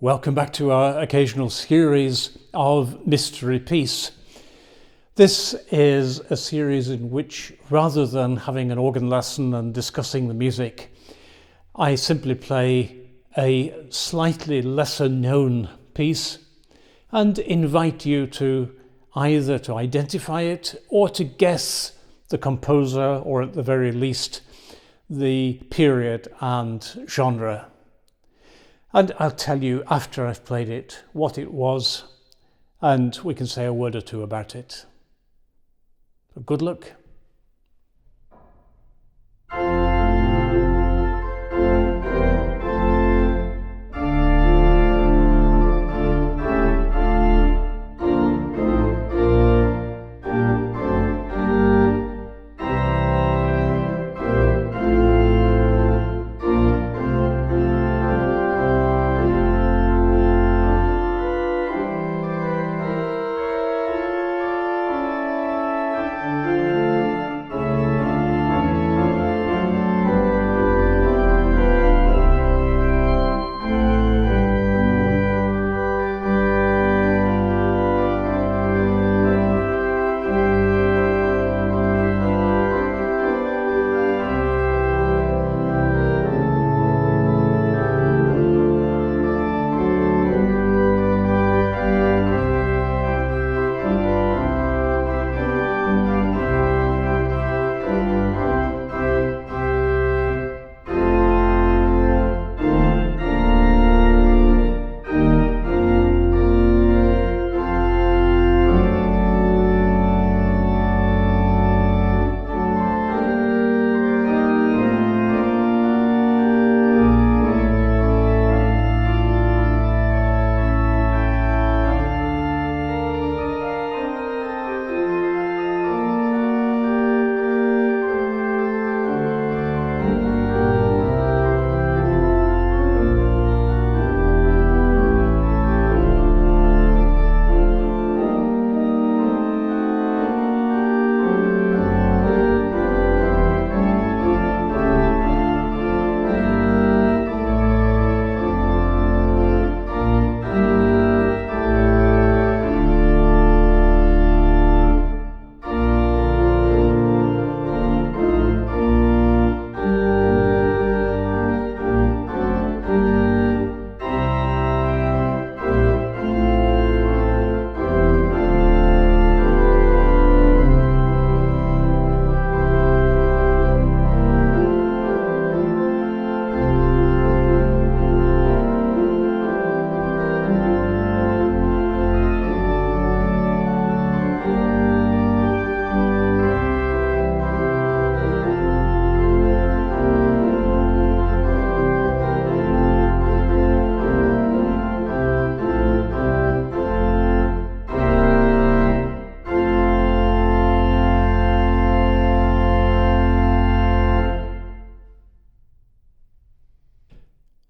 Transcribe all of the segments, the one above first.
Welcome back to our occasional series of Mystery Piece. This is a series in which, rather than having an organ lesson and discussing the music, I simply play a slightly lesser known piece and invite you to either to identify it or to guess the composer, or at the very least the period and genre. And I'll tell you after I've played it what it was, and we can say a word or two about it. So good luck.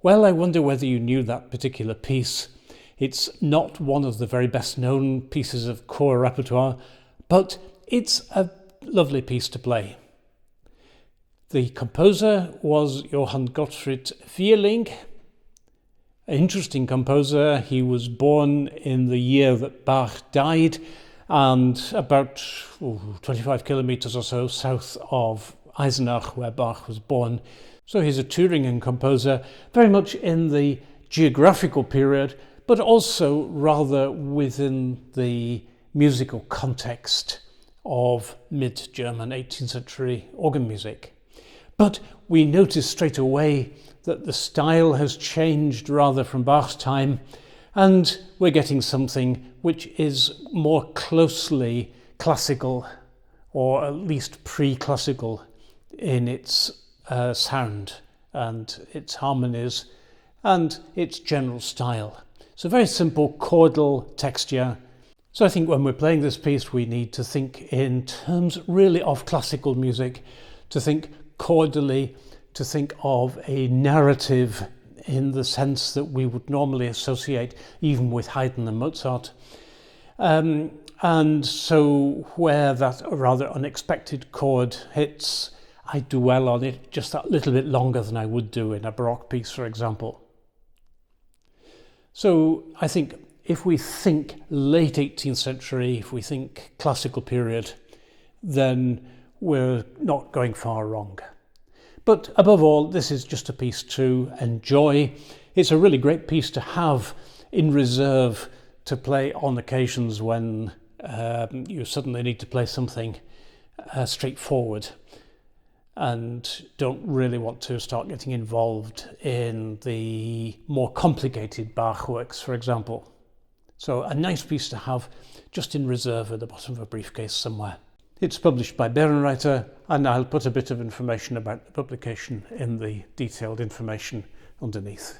Well, I wonder whether you knew that particular piece. It's not one of the very best known pieces of choral repertoire, but it's a lovely piece to play. The composer was Johann Gottfried Vierling, an interesting composer. He was born in the year that Bach died, and about 25 kilometers or so south of Eisenach, where Bach was born. So he's a Thüringen composer, very much in the geographical period, but also rather within the musical context of mid-German 18th century organ music. But we notice straight away that the style has changed rather from Bach's time, and we're getting something which is more closely classical, or at least pre-classical in its sound and its harmonies and its general style. So very simple chordal texture. So I think when we're playing this piece we need to think in terms really of classical music, to think chordally, to think of a narrative in the sense that we would normally associate even with Haydn and Mozart. And so where that rather unexpected chord hits, I dwell on it just that little bit longer than I would do in a Baroque piece, for example. So I think if we think late 18th century, if we think classical period, then we're not going far wrong. But above all, this is just a piece to enjoy. It's a really great piece to have in reserve to play on occasions when you suddenly need to play something straightforward and don't really want to start getting involved in the more complicated Bach works, for example. So a nice piece to have just in reserve at the bottom of a briefcase somewhere. It's published by Bjerkreim, and I'll put a bit of information about the publication in the detailed information underneath.